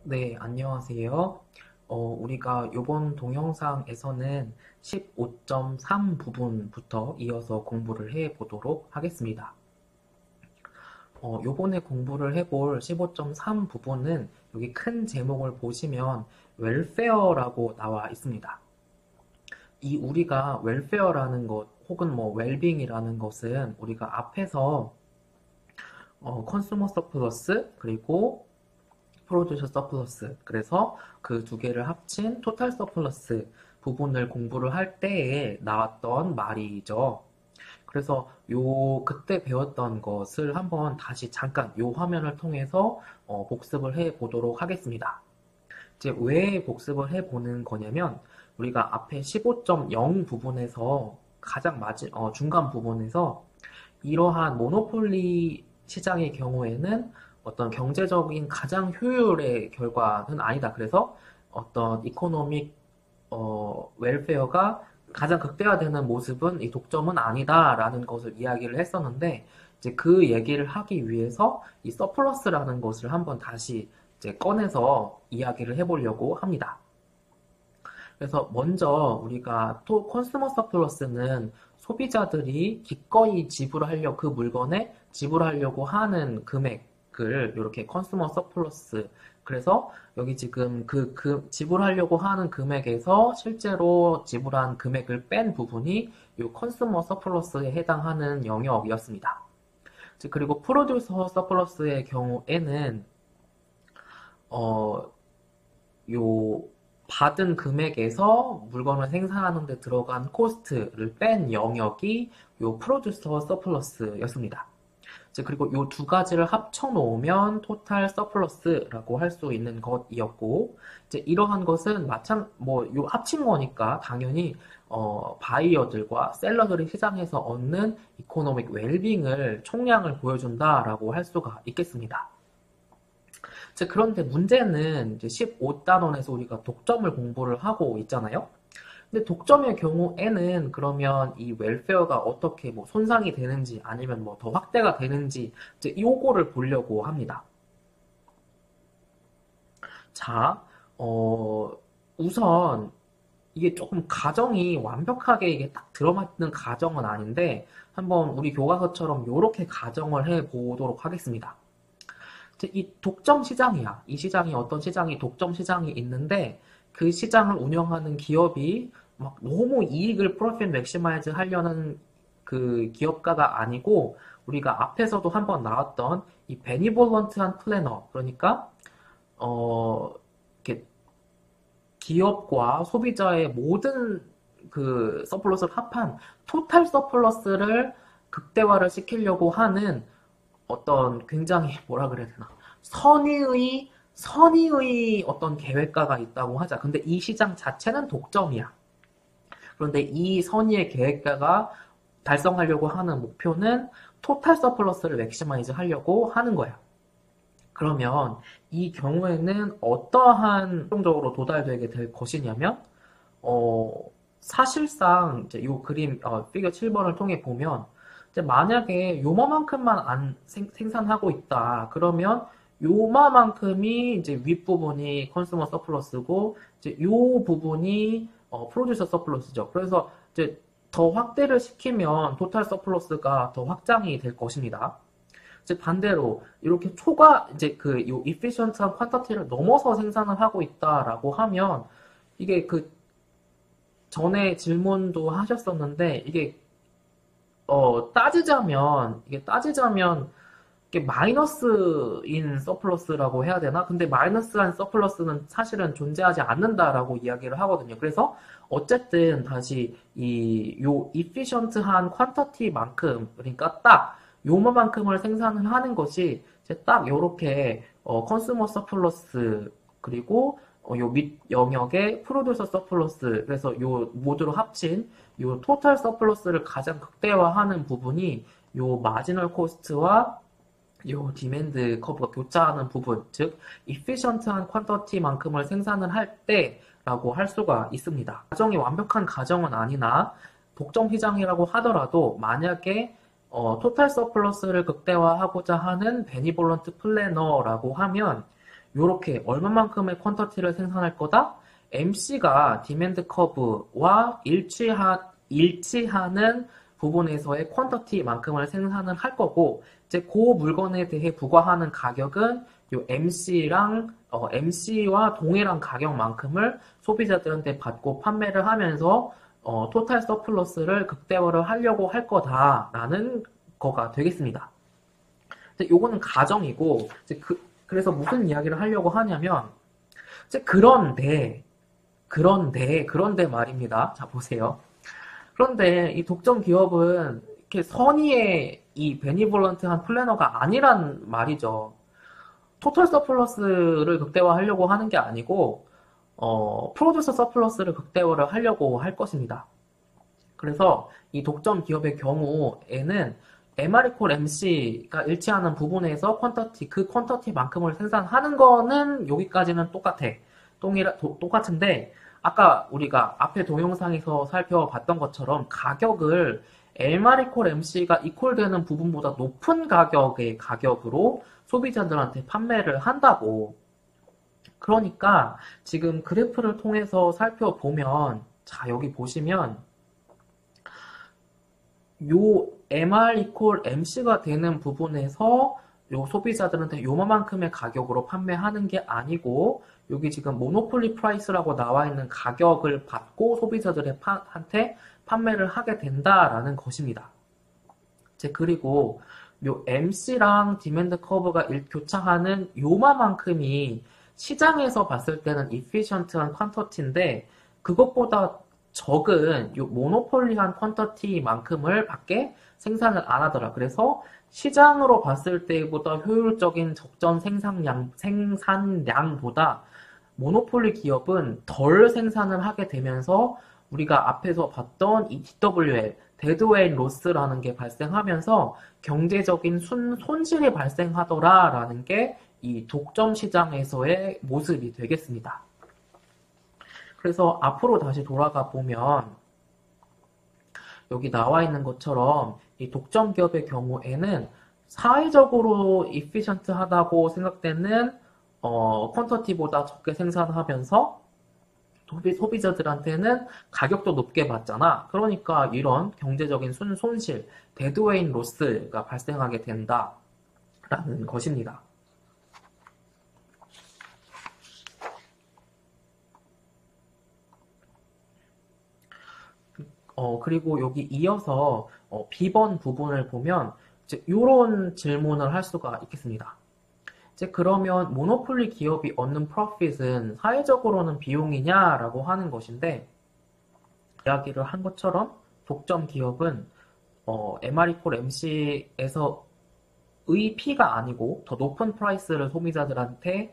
네, 안녕하세요. 우리가 이번 동영상에서는 15.3 부분부터 이어서 공부를 해 보도록 하겠습니다. 요번에 공부를 해볼 15.3 부분은 여기 큰 제목을 보시면 웰페어라고 나와 있습니다. 이 우리가 웰페어라는 것 혹은 뭐 웰빙이라는 것은 우리가 앞에서 컨슈머 서플러스 그리고 프로듀서 서플러스 그래서 그 두 개를 합친 토탈 서플러스 부분을 공부를 할 때에 나왔던 말이죠. 그래서 그때 배웠던 것을 한번 다시 잠깐 요 화면을 통해서 복습을 해 보도록 하겠습니다. 이제 왜 복습을 해 보는 거냐면 우리가 앞에 15.0 부분에서 가장 중간 부분에서 이러한 모노폴리 시장의 경우에는 어떤 경제적인 가장 효율의 결과는 아니다. 그래서 어떤 이코노믹 웰페어가 가장 극대화되는 모습은 이 독점은 아니다라는 것을 이야기를 했었는데 이제 그 얘기를 하기 위해서 이 서플러스라는 것을 한번 다시 이제 꺼내서 이야기를 해보려고 합니다. 그래서 먼저 우리가 또 컨슈머 서플러스는 소비자들이 기꺼이 지불하려고 그 물건에 지불하려고 하는 금액을 이렇게 컨슈머 서플러스 그래서 여기 지금 지불하려고 하는 금액에서 실제로 지불한 금액을 뺀 부분이 이 컨슈머 서플러스에 해당하는 영역이었습니다. 그리고 프로듀서 서플러스의 경우에는 어, 요 받은 금액에서 물건을 생산하는 데 들어간 코스트를 뺀 영역이 요 프로듀서 서플러스였습니다. 그리고 요 두 가지를 합쳐 놓으면 토탈 서플러스라고 할 수 있는 것이었고, 이러한 것은 요 합친 거니까 당연히 바이어들과 셀러들이 시장에서 얻는 이코노믹 웰빙을 총량을 보여준다라고 할 수가 있겠습니다. 그런데 문제는 이제 15단원에서 우리가 독점을 공부를 하고 있잖아요. 근데 독점의 경우에는 그러면 이 웰페어가 어떻게 뭐 손상이 되는지 아니면 뭐 더 확대가 되는지 이제 요거를 보려고 합니다. 자, 우선 이게 조금 가정이 완벽하게 이게 딱 들어맞는 가정은 아닌데 한번 우리 교과서처럼 요렇게 가정을 해 보도록 하겠습니다. 이 독점 시장이야. 이 시장이 어떤 시장이 독점 시장이 있는데 그 시장을 운영하는 기업이 막 너무 이익을 프로핏 맥시마이즈 하려는 그 기업가가 아니고 우리가 앞에서도 한번 나왔던 이 베니볼런트한 플래너 그러니까 이렇게 기업과 소비자의 모든 그 서플러스를 합한 토탈 서플러스를 극대화를 시키려고 하는 어떤 굉장히 뭐라 그래야 되나 선의의 어떤 계획가가 있다고 하자. 근데 이 시장 자체는 독점이야. 그런데 이 선의의 계획가가 달성하려고 하는 목표는 토탈 서플러스를 맥시마이즈 하려고 하는 거야. 그러면 이 경우에는 어떠한 최종적으로 도달되게 될 것이냐면 사실상 이제 이 그림 피겨 7번을 통해 보면 이제 만약에 요만큼만 안 생산하고 있다. 그러면 요만큼이 이제 윗부분이 컨슈머 서플러스고 이제 요 부분이 프로듀서 서플러스죠. 그래서 이제 더 확대를 시키면 토탈 서플러스가 더 확장이 될 것입니다. 이제 반대로 이렇게 이제 요 efficient한 퀀터티를 넘어서 생산을 하고 있다라고 하면 이게 그 전에 질문도 하셨었는데 이게 따지자면 이게 마이너스인 서플러스라고 해야 되나? 근데 마이너스한 서플러스는 사실은 존재하지 않는다라고 이야기를 하거든요. 그래서 어쨌든 다시 요 efficient한 퀀터티만큼 그러니까 딱 요만큼을 생산을 하는 것이 이제 딱 요렇게 컨슈머 서플러스 그리고 요 밑 영역의 프로듀서 서플러스 그래서 요 모두로 합친 요 토탈 서플러스를 가장 극대화하는 부분이 요 마지널 코스트와 요 디맨드 커브가 교차하는 부분, 즉 efficient한 퀀터티만큼을 생산을 할 때라고 할 수가 있습니다. 가정이 완벽한 가정은 아니나 독점 시장이라고 하더라도 만약에 토탈 서플러스를 극대화하고자 하는 베니볼런트 플래너라고 하면 요렇게 얼마만큼의 퀀터티를 생산할 거다? MC가 디맨드 커브와 일치하는 부분에서의 퀀터티만큼을 생산을 할 거고, 이제 그 물건에 대해 부과하는 가격은 요 MC와 동일한 가격만큼을 소비자들한테 받고 판매를 하면서 토탈 서플러스를 극대화를 하려고 할 거다라는 거가 되겠습니다. 이제 요거는 가정이고, 이제 그래서 무슨 이야기를 하려고 하냐면, 이제 그런데 말입니다. 자, 보세요. 그런데 이 독점 기업은 이렇게 선의의 이 베니볼런트한 플래너가 아니란 말이죠. 토탈 서플러스를 극대화하려고 하는 게 아니고, 프로듀서 서플러스를 극대화를 하려고 할 것입니다. 그래서 이 독점 기업의 경우에는 MR = MC가 일치하는 부분에서 그 퀀터티만큼을 생산하는 거는 여기까지는 똑같은데, 아까 우리가 앞에 동영상에서 살펴봤던 것처럼 가격을 MR = MC가 이퀄되는 부분보다 높은 가격의 가격으로 소비자들한테 판매를 한다고. 그러니까 지금 그래프를 통해서 살펴보면, 자, 여기 보시면 요 MR = MC가 되는 부분에서 요 소비자들한테 요만큼의 가격으로 판매하는 게 아니고, 여기 지금 모노폴리 프라이스라고 나와 있는 가격을 받고 소비자들한테 판매를 하게 된다라는 것입니다. 그리고 요 MC랑 디맨드 커브가 교차하는 요만큼이 시장에서 봤을 때는 이피션트한 퀀터티인데, 그것보다 적은 요 모노폴리한 퀀터티만큼을 밖에 생산을 안 하더라. 그래서 시장으로 봤을 때보다 효율적인 적정 생산량보다 모노폴리 기업은 덜 생산을 하게 되면서 우리가 앞에서 봤던 이 DWL, 데드웨이트 로스라는 게 발생하면서 경제적인 손실이 발생하더라라는 게 이 독점 시장에서의 모습이 되겠습니다. 그래서 앞으로 다시 돌아가 보면 여기 나와 있는 것처럼 이 독점 기업의 경우에는 사회적으로 이피션트하다고 생각되는 퀀터티보다 적게 생산하면서 소비자들한테는 가격도 높게 받잖아. 그러니까 이런 경제적인 손실, 데드웨이트 로스가 발생하게 된다라는 것입니다. 그리고 여기 이어서 B번 부분을 보면 이런 질문을 할 수가 있겠습니다. 그러면 모노폴리 기업이 얻는 프로핏은 사회적으로는 비용이냐라고 하는 것인데, 이야기를 한 것처럼 독점 기업은 MR = MC에서의 P가 아니고 더 높은 프라이스를 소비자들한테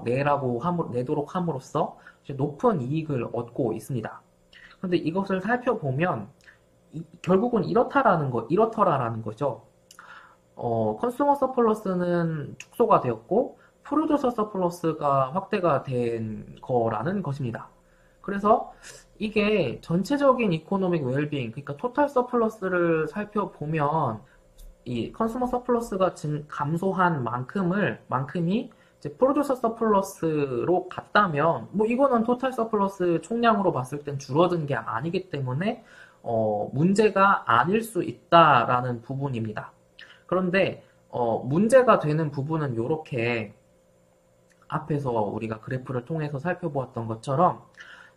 내도록 함으로써 높은 이익을 얻고 있습니다. 그런데 이것을 살펴보면 결국은 이렇더라라는 거죠. 컨슈머 서플러스는 축소가 되었고 프로듀서 서플러스가 확대가 된 거라는 것입니다. 그래서 이게 전체적인 이코노믹 웰빙, 그러니까 토탈 서플러스를 살펴보면 이 컨슈머 서플러스가 감소한 만큼이 이제 프로듀서 서플러스로 갔다면, 뭐 이거는 토탈 서플러스 총량으로 봤을 땐 줄어든 게 아니기 때문에 문제가 아닐 수 있다라는 부분입니다. 그런데 문제가 되는 부분은 이렇게 앞에서 우리가 그래프를 통해서 살펴보았던 것처럼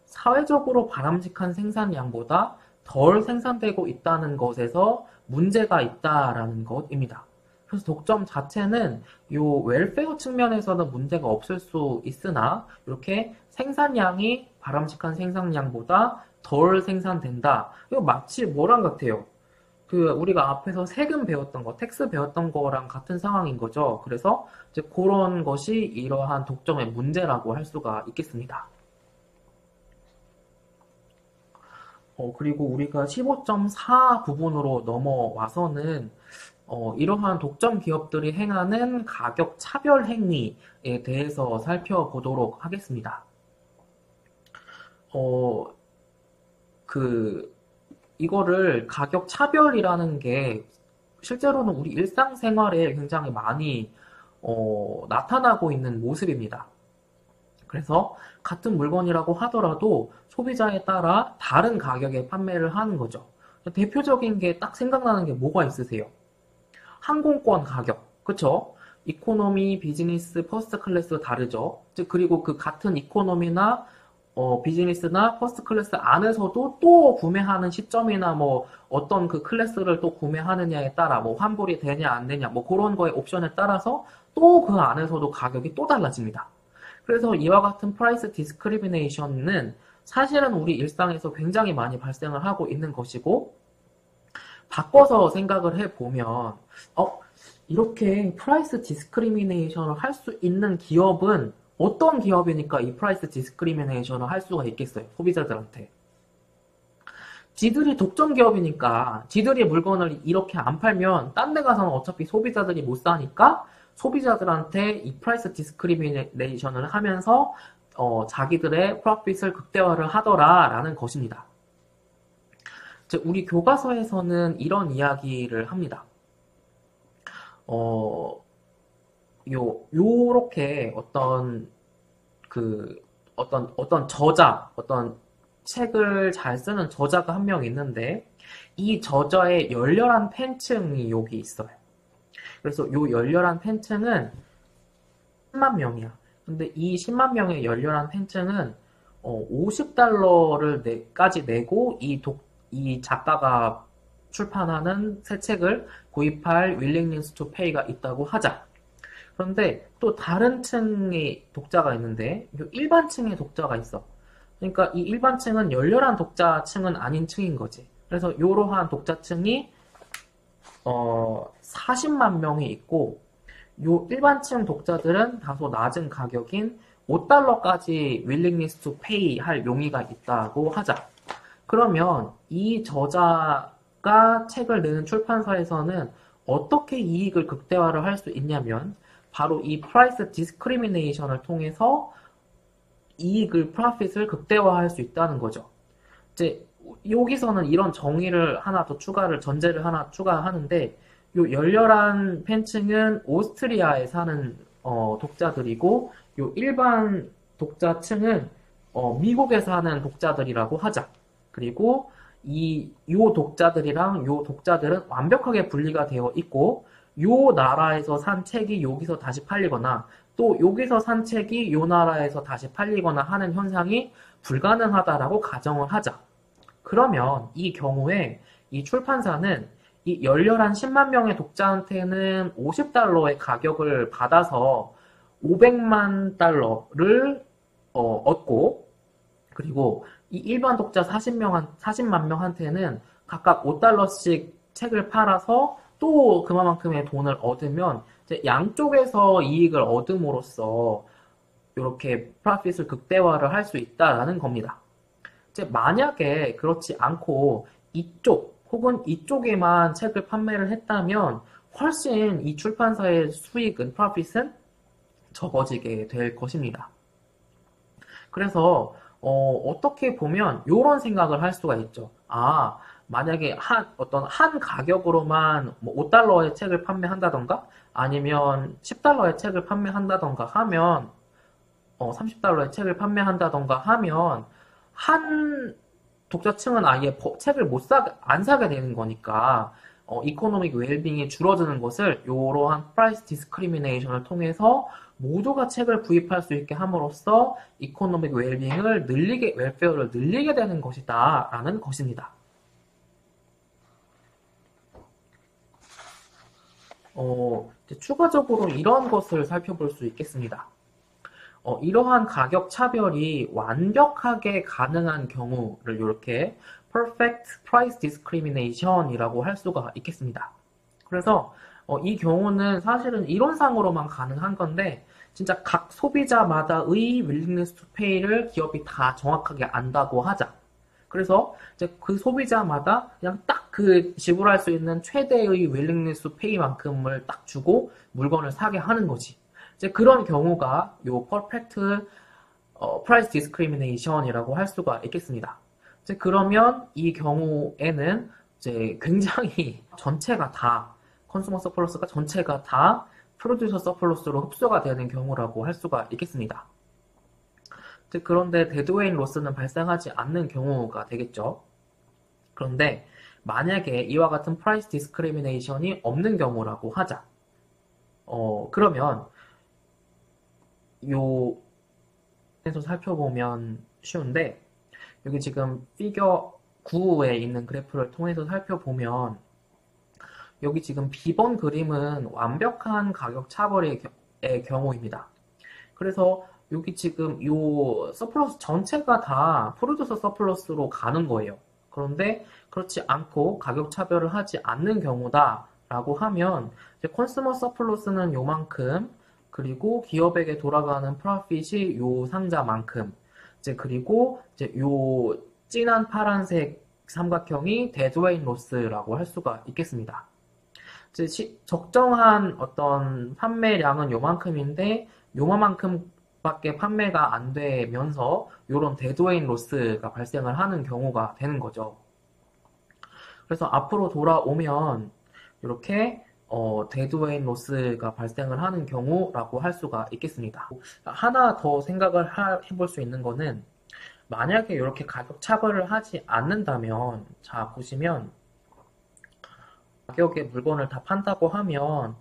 사회적으로 바람직한 생산량보다 덜 생산되고 있다는 것에서 문제가 있다라는 것입니다. 그래서 독점 자체는 요 웰페어 측면에서는 문제가 없을 수 있으나 이렇게 생산량이 바람직한 생산량보다 덜 생산된다. 이거 마치 뭐랑 같아요? 우리가 앞에서 세금 배웠던 거, 텍스 배웠던 거랑 같은 상황인 거죠. 그래서 이제 그런 것이 이러한 독점의 문제라고 할 수가 있겠습니다. 그리고 우리가 15.4 부분으로 넘어와서는 이러한 독점 기업들이 행하는 가격 차별 행위에 대해서 살펴보도록 하겠습니다. 이거를 가격 차별이라는 게 실제로는 우리 일상생활에 굉장히 많이 나타나고 있는 모습입니다. 그래서 같은 물건이라고 하더라도 소비자에 따라 다른 가격에 판매를 하는 거죠. 대표적인 게 딱 생각나는 게 뭐가 있으세요? 항공권 가격, 그쵸? 이코노미, 비즈니스, 퍼스트 클래스가 다르죠. 그리고 그 같은 이코노미나 비즈니스나 퍼스트 클래스 안에서도 또 구매하는 시점이나 뭐 어떤 그 클래스를 또 구매하느냐에 따라 뭐 환불이 되냐 안 되냐 뭐 그런 거의 옵션에 따라서 또 그 안에서도 가격이 또 달라집니다. 그래서 이와 같은 프라이스 디스크리미네이션은 사실은 우리 일상에서 굉장히 많이 발생을 하고 있는 것이고, 바꿔서 생각을 해보면 이렇게 프라이스 디스크리미네이션을 할 수 있는 기업은 어떤 기업이니까 이 프라이스 디스크리미네이션을 할 수가 있겠어요, 소비자들한테. 지들이 독점 기업이니까 지들이 물건을 이렇게 안 팔면 딴 데 가서는 어차피 소비자들이 못 사니까 소비자들한테 이 프라이스 디스크리미네이션을 하면서 자기들의 프로핏을 극대화를 하더라라는 것입니다. 우리 교과서에서는 이런 이야기를 합니다. 요렇게 어떤 저자, 어떤 책을 잘 쓰는 저자가 한 명 있는데, 이 저자의 열렬한 팬층이 여기 있어요. 그래서 요 열렬한 팬층은 10만 명이야. 근데 이 10만 명의 열렬한 팬층은 $50까지 내고 이 작가가 출판하는 새 책을 구입할 willingness to pay가 있다고 하자. 그런데 또 다른 층의 독자가 있는데 일반층의 독자가 있어. 그러니까 이 일반층은 열렬한 독자층은 아닌 층인 거지. 그래서 이러한 독자층이 40만 명이 있고 요 일반층 독자들은 다소 낮은 가격인 $5까지 willingness to pay 할 용의가 있다고 하자. 그러면 이 저자가 책을 내는 출판사에서는 어떻게 이익을 극대화를 할 수 있냐면 바로 이 프라이스 디스크리미네이션을 통해서 이익을, 프로핏을 극대화할 수 있다는 거죠. 이제 여기서는 이런 정의를 하나 더 전제를 하나 추가하는데 요 열렬한 팬층은 오스트리아에 사는 독자들이고 요 일반 독자층은 미국에 사는 독자들이라고 하자. 그리고 요 독자들이랑 요 독자들은 완벽하게 분리가 되어 있고 요 나라에서 산 책이 여기서 다시 팔리거나 또 여기서 산 책이 요 나라에서 다시 팔리거나 하는 현상이 불가능하다라고 가정을 하자. 그러면 이 경우에 이 출판사는 이 열렬한 10만 명의 독자한테는 $50의 가격을 받아서 500만 달러를 얻고 그리고 이 일반 독자 40만 명한테는 각각 $5씩 책을 팔아서 또 그만큼의 돈을 얻으면 이제 양쪽에서 이익을 얻음으로써 이렇게 프로핏을 극대화를 할 수 있다라는 겁니다. 이제 만약에 그렇지 않고 이쪽 혹은 이쪽에만 책을 판매를 했다면 훨씬 이 출판사의 수익은, 프로핏은 적어지게 될 것입니다. 그래서 어떻게 보면 이런 생각을 할 수가 있죠. 만약에 어떤 한 가격으로만 뭐 $5의 책을 판매한다던가 아니면 $10의 책을 판매한다던가 하면 30달러의 책을 판매한다던가 하면 한 독자층은 아예 책을 안 사게 되는 거니까 이코노믹 웰빙이 줄어드는 것을 이러한 프라이스 디스크리미네이션을 통해서 모두가 책을 구입할 수 있게 함으로써 이코노믹 웰빙을 웰페어를 늘리게 되는 것이다 라는 것입니다. 추가적으로 이런 것을 살펴볼 수 있겠습니다. 이러한 가격 차별이 완벽하게 가능한 경우를 이렇게 perfect price discrimination이라고 할 수가 있겠습니다. 그래서 이 경우는 사실은 이론상으로만 가능한 건데 진짜 각 소비자마다의 willingness to pay를 기업이 다 정확하게 안다고 하자. 그래서 이제 그 소비자마다 그냥 딱 그 지불할 수 있는 최대의 willingness to pay만큼을 딱 주고 물건을 사게 하는 거지. 이제 그런 경우가 요 perfect price discrimination이라고 할 수가 있겠습니다. 이제 그러면 이 경우에는 이제 굉장히 전체가 다 컨슈머 서플러스가 전체가 다 프로듀서 서플러스로 흡수가 되는 경우라고 할 수가 있겠습니다. 즉, 그런데 데드웨인 로스는 발생하지 않는 경우가 되겠죠. 그런데 만약에 이와 같은 프라이스 디스크리미네이션이 없는 경우라고 하자. 그러면 요에서 살펴보면 쉬운데, 여기 지금 피겨 9에 있는 그래프를 통해서 살펴보면 여기 지금 B번 그림은 완벽한 가격 차별의 경우입니다. 그래서 여기 지금 요 서플러스 전체가 다 프로듀서 서플러스로 가는 거예요. 그런데 그렇지 않고 가격 차별을 하지 않는 경우다 라고 하면 이제 컨슈머 서플러스는 요만큼, 그리고 기업에게 돌아가는 프로핏이 요 상자만큼, 이제 그리고 이제 요 진한 파란색 삼각형이 데드웨인 로스라고 할 수가 있겠습니다. 적정한 어떤 판매량은 요만큼인데 요만큼밖에 판매가 안 되면서 요런 데드웨인 로스가 발생을 하는 경우가 되는 거죠. 그래서 앞으로 돌아오면 이렇게 데드웨인 로스가 발생을 하는 경우라고 할 수가 있겠습니다. 하나 더 생각을 해볼 수 있는 거는, 만약에 이렇게 가격 차별을 하지 않는다면, 자 보시면 가격에 물건을 다 판다고 하면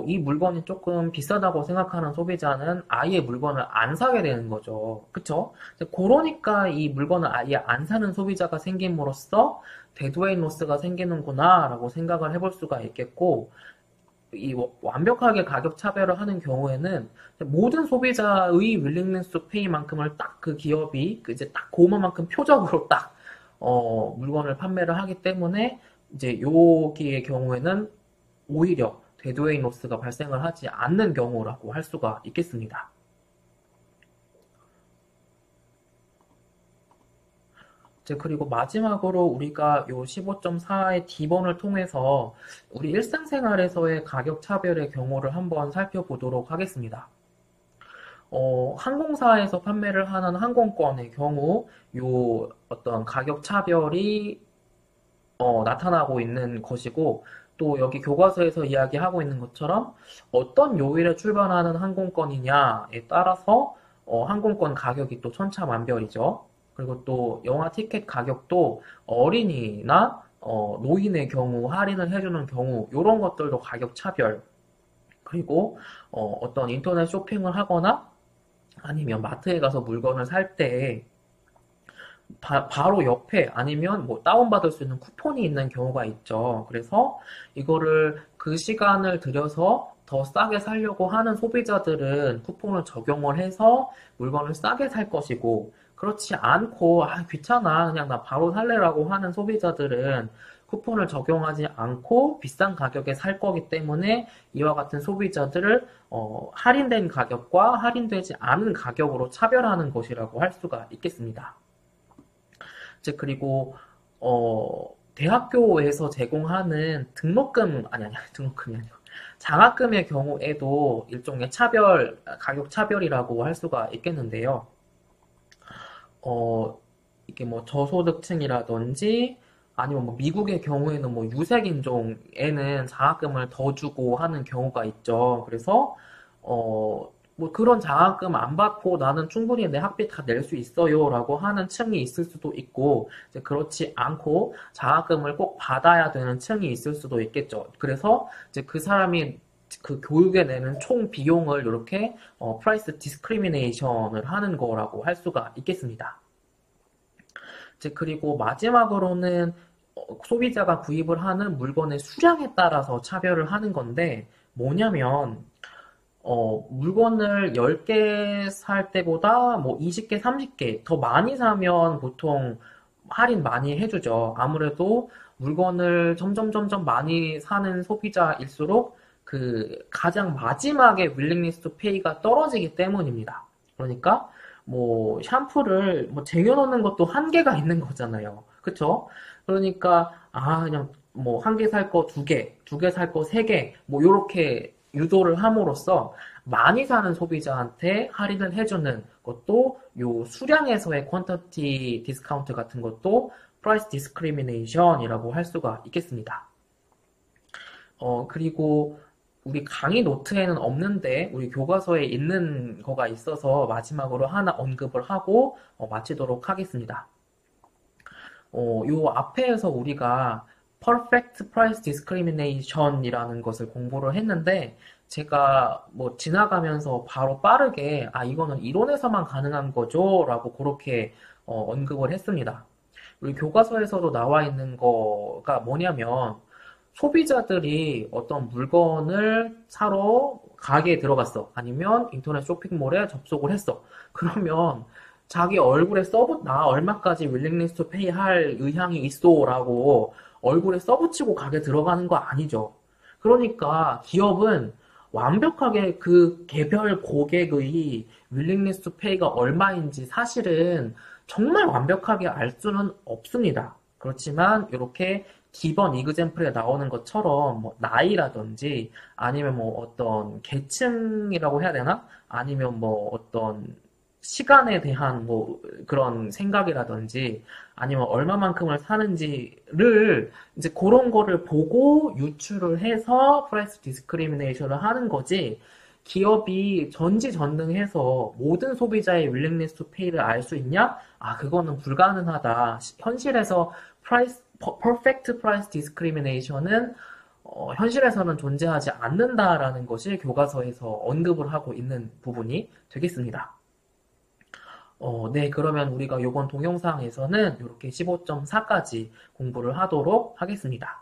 이 물건이 조금 비싸다고 생각하는 소비자는 아예 물건을 안 사게 되는 거죠. 그쵸? 그러니까 이 물건을 아예 안 사는 소비자가 생김으로써 데드웨인 로스가 생기는구나 라고 생각을 해볼 수가 있겠고, 이 완벽하게 가격 차별을 하는 경우에는 모든 소비자의 윌링니스 투 페이만큼을 딱 그 기업이 이제 딱 그만큼 표적으로 딱 물건을 판매를 하기 때문에 이제 여기의 경우에는 오히려 데드웨인 로스가 발생을 하지 않는 경우라고 할 수가 있겠습니다. 이제 그리고 마지막으로 우리가 요 15.4의 D번을 통해서 우리 일상생활에서의 가격 차별의 경우를 한번 살펴보도록 하겠습니다. 항공사에서 판매를 하는 항공권의 경우 요 어떤 가격 차별이 나타나고 있는 것이고, 또 여기 교과서에서 이야기하고 있는 것처럼 어떤 요일에 출발하는 항공권이냐에 따라서 항공권 가격이 또 천차만별이죠. 그리고 또 영화 티켓 가격도 어린이나 노인의 경우 할인을 해주는 경우 이런 것들도 가격 차별, 그리고 어떤 인터넷 쇼핑을 하거나 아니면 마트에 가서 물건을 살 때 바로 옆에 아니면 뭐 다운받을 수 있는 쿠폰이 있는 경우가 있죠. 그래서 이거를 그 시간을 들여서 더 싸게 사려고 하는 소비자들은 쿠폰을 적용을 해서 물건을 싸게 살 것이고, 그렇지 않고 귀찮아 그냥 나 바로 살래라고 하는 소비자들은 쿠폰을 적용하지 않고 비싼 가격에 살 거기 때문에 이와 같은 소비자들을 할인된 가격과 할인되지 않은 가격으로 차별하는 것이라고 할 수가 있겠습니다. 이제 그리고 대학교에서 제공하는 등록금이 아니고 장학금의 경우에도 일종의 가격 차별이라고 할 수가 있겠는데요. 이게 뭐 저소득층이라든지 아니면 뭐 미국의 경우에는 뭐 유색인종에는 장학금을 더 주고 하는 경우가 있죠. 그래서 뭐 그런 장학금 안 받고 나는 충분히 내 학비 다 낼 수 있어요 라고 하는 층이 있을 수도 있고, 이제 그렇지 않고 장학금을 꼭 받아야 되는 층이 있을 수도 있겠죠. 그래서 이제 그 사람이 그 교육에 내는 총 비용을 이렇게 프라이스 디스크리미네이션을 하는 거라고 할 수가 있겠습니다. 이제 그리고 마지막으로는 소비자가 구입을 하는 물건의 수량에 따라서 차별을 하는 건데, 뭐냐면 물건을 10개 살 때보다 뭐 20개, 30개 더 많이 사면 보통 할인 많이 해주죠. 아무래도 물건을 점점 많이 사는 소비자일수록 그 가장 마지막에 윌링리스 투 페이가 떨어지기 때문입니다. 그러니까 뭐 샴푸를 뭐 쟁여놓는 것도 한계가 있는 거잖아요. 그쵸? 그러니까 그냥 뭐 한 개 살 거 두 개, 두 개 살 거 세 개, 뭐 요렇게 유도를 함으로써 많이 사는 소비자한테 할인을 해주는 것도 요 수량에서의 퀀터티 디스카운트 같은 것도 프라이스 디스크리미네이션이라고 할 수가 있겠습니다. 그리고 우리 강의 노트에는 없는데 우리 교과서에 있는 거가 있어서 마지막으로 하나 언급을 하고 마치도록 하겠습니다. 요 앞에서 우리가 Perfect Price Discrimination이라는 것을 공부를 했는데 제가 뭐 지나가면서 바로 빠르게 이거는 이론에서만 가능한 거죠 라고 그렇게 언급을 했습니다. 우리 교과서에서도 나와 있는 거가 뭐냐면 소비자들이 어떤 물건을 사러 가게에 들어갔어. 아니면 인터넷 쇼핑몰에 접속을 했어. 그러면 자기 얼굴에 나 얼마까지 윌링리스 투 페이 할 의향이 있어 라고 얼굴에 써붙이고 가게 들어가는 거 아니죠. 그러니까 기업은 완벽하게 그 개별 고객의 윌링리스 투 페이가 얼마인지 사실은 정말 완벽하게 알 수는 없습니다. 그렇지만 이렇게 기본 이그젬플에 나오는 것처럼 뭐 나이라든지 아니면 뭐 어떤 계층이라고 해야 되나? 아니면 뭐 어떤 시간에 대한 뭐 그런 생각이라든지 아니면 얼마만큼을 사는지를 이제 그런 거를 보고 유추를 해서 프라이스 디스크리미네이션을 하는 거지 기업이 전지전능해서 모든 소비자의 윌링리스 투 페이를 알 수 있냐? 그거는 불가능하다. 현실에서 퍼펙트 프라이스 디스크리미네이션은 현실에서는 존재하지 않는다라는 것이 교과서에서 언급을 하고 있는 부분이 되겠습니다. 네, 그러면 우리가 이번 동영상에서는 이렇게 15.4까지 공부를 하도록 하겠습니다.